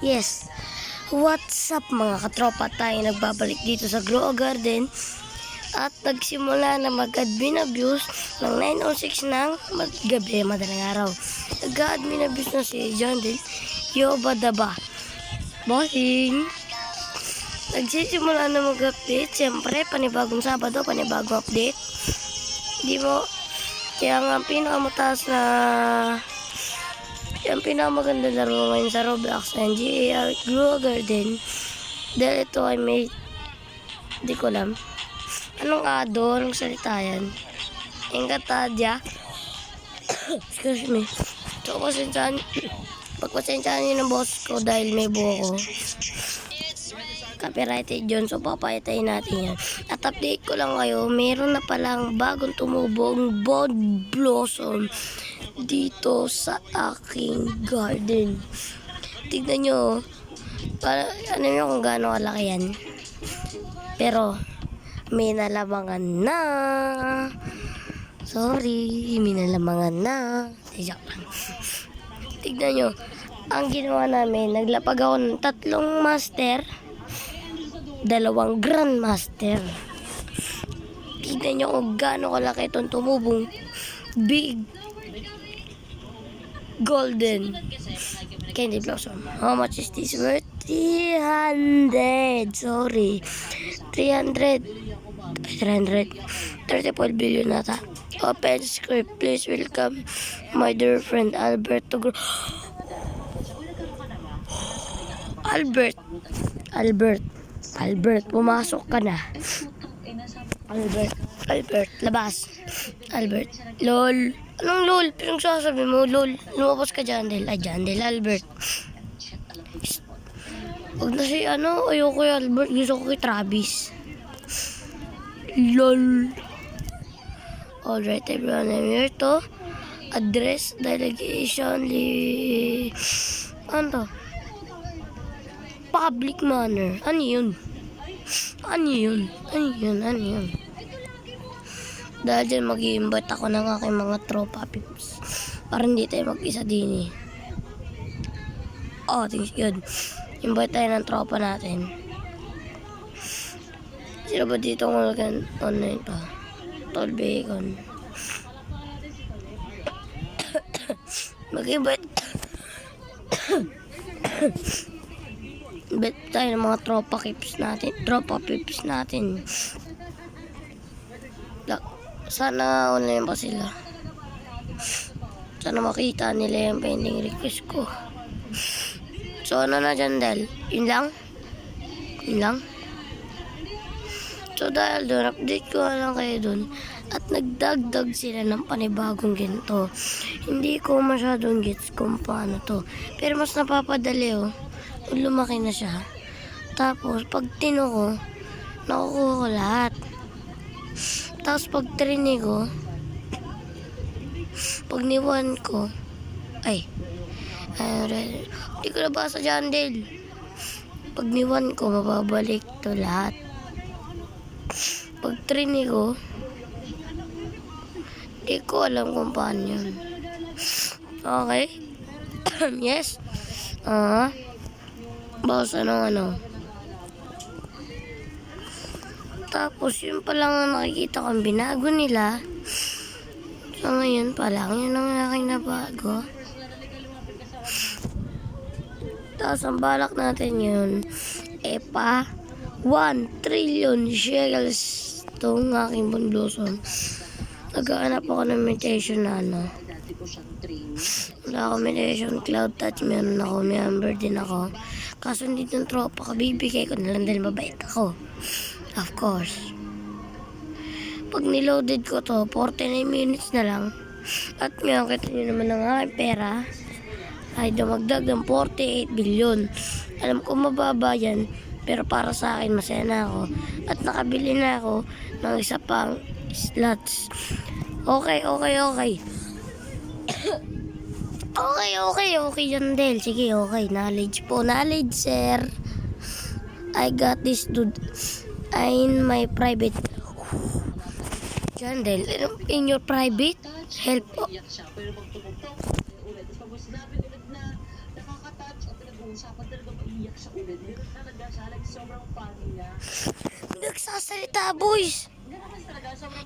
Yes, what's up mga katropa, tayo nagbabalik dito sa Grow Garden at nagsimula na mag-admin abuse ng 9:06 ng gabi, madaling araw. Nag-admin abuse na si John Del Yobadaba. Bossing! Nagsisimula na mag-update, siyempre panibagong Sabado, panibagong update. Di mo, kaya nga pinakamataas na yung pinakamaganda laro ngayon sa Roblox ng GAR Grow Garden dahil ito ay may di ko alam anong ado, anong salita yan Engatadya excuse me. So pagpasensyaan nyo ng boss ko dahil may buho ko copyrighted yun, so papayatayin natin yan. At update ko lang kayo, meron na palang bagong tumubong Bod Blossom dito sa aking garden. Tignan nyo, ano nyo kung gaano kalaki yan. Pero, may nalamangan na. Sorry, may nalamangan na. Joke lang. Tignan nyo, ang ginawa namin, naglapag ako ng 3 master, 2 grandmaster. Tignan nyo kung gaano kalaki itong tumubong big golden candy blossom. How much is this worth? 300. Sorry. 34 billion nata. Open script. Please welcome my dear friend Alberto. Albert, pumasok ka na. Albert, labas. Albert, lol. Anong lol? Pinang sasabi mo, lol. Lumabas ka dyan, Del. Ay, dyan, Del, Albert. Huwag na si, ayoko kay Albert. Gusto ko kay Travis. Lol. Alright, everyone, I'm here to address delegation ano to? Public manner. Ano yun? Dahil dyan mag-i-invite ako ng aking mga tropa pips. Para hindi tayo mag-isa din eh. Oh, things good. Invite tayo ng tropa natin. Sino ba dito kung online pa? Tol Bacon. Mag-invite bet tayo ng mga tropa pips natin. Sana online pa sila. Sana makita nila yung pending request ko. So ano na dyan, Del? Yun lang? So dahil doon, update ko lang kayo doon. At nagdagdag sila ng panibagong ginto. Hindi ko masyadong gets kung paano to. Pero mas napapadali lumaki na siya. Tapos pag tino ko, nakukuha ko lahat. Tapos pag trinig ko, pag niwan ko, hindi ko nabasa dyan, Del. Pag niwan ko, mababalik to lahat. Pag trinig ko, hindi ko alam kung paano yun. Okay? Yes? Boss, ano? Tapos, yun pa lang ang nakikita kong binago nila. So, ngayon pa lang, yun ang aking nabago. Tapos, ang balak natin yun, pa 1 trillion shekels itong aking bundloson. Naghahanap ako ng meditation na wala ako meditation cloud touch, meron ako, may amber din ako. Kaso hindi ng tropa, kabibigay ko na lang dahil mabait ako. Of course. Pag niloaded ko to, 49 minutes na lang. At ngayon, kita nyo naman ang aking pera ay dumagdag ng 48 billion. Alam ko mababa yan, pero para sa akin masaya na ako. At nakabili na ako ng isa pang slots. Okay. Okay yan, Del. Sige, okay. Knowledge, sir. I got this, dude. In my private. Diyan, Del. In your private? Help. Nagsasalita, boys.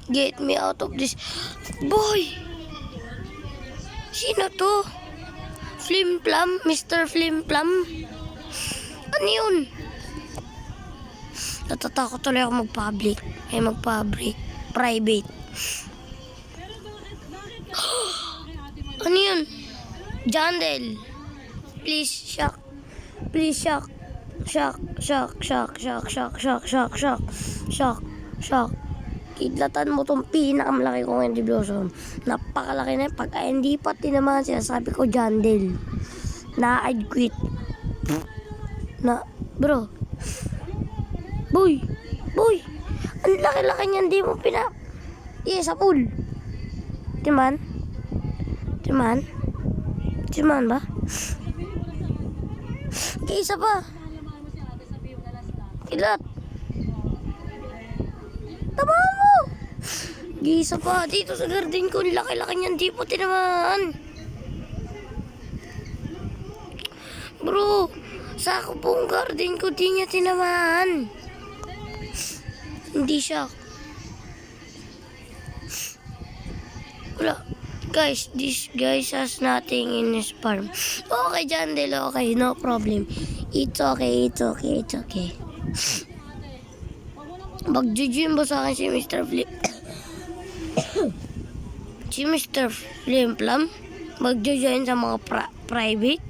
Get me out of this. Boy! Sino to? Flimplum? Mr. Flimplum? Ano yun? Natatakot tuloy ako mag-public. Mag-public. Private. Ano yun? Jandel. Please, shock. Please, shock. Shock. Kidlatan mo tong pinakamalaki kong candy blossom. Napakalaki na yun. Pag hindi pa tinamaan, sinasabi ko Jandel. Na I'd quit. Na, bro. Boy. Ang laki-laki niyan, di mo sa pool. Timan ba? Isa pa. Ilat. Tamaan mo. Isa pa. Dito sa garden ko, laki-laki niyan, di po tinamaan. Bro, sa ako pong garden ko, di niya tinamaan. Hindi siya. Wala. Guys, this guys has nothing in his farm. Okay, Jandel, okay, no problem. It's okay. Mag-gym ba sa akin si Mr. Flip? Si Mr. Flimplum? Mag-join sa mga private?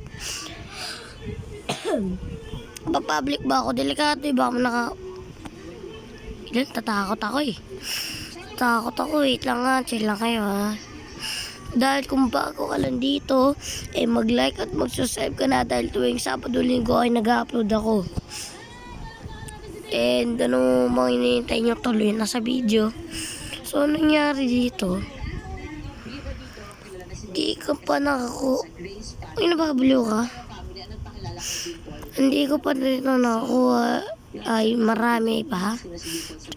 Public ba ako? Delikado, ba ako Ilan? Tatakot ako eh. Wait lang nga, chill lang kayo ha. Dahil kung bago ka lang dito, mag-like at mag-subscribe ka na dahil tuwing Sabado Linggo ay nag-upload ako. And ano mga hinihintay nyo, tuloy na sa video. So, anong nangyari dito? Hindi ka pa Ay, nababaliw ka? Hindi ko pa dito nakakuha. Ay, marami pa.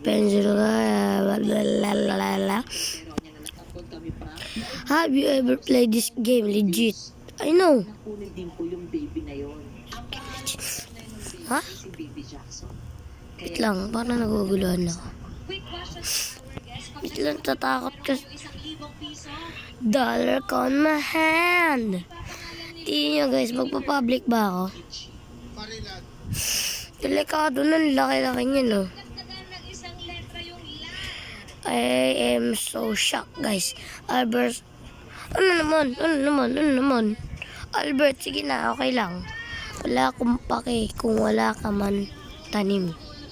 Pencil ka. Have you ever played this game? Legit. I know. Ha? Wait lang, parang naguguluhan ako. Wait lang, tatakot ka. Dollar on my hand. Tingnan nyo guys, magpa-public ba ako? Delikado na, laki-laki niya no. I am so shocked guys. Albert, ano naman? Albert, sige na, okay lang. Wala akong pake kung wala ka man tanim.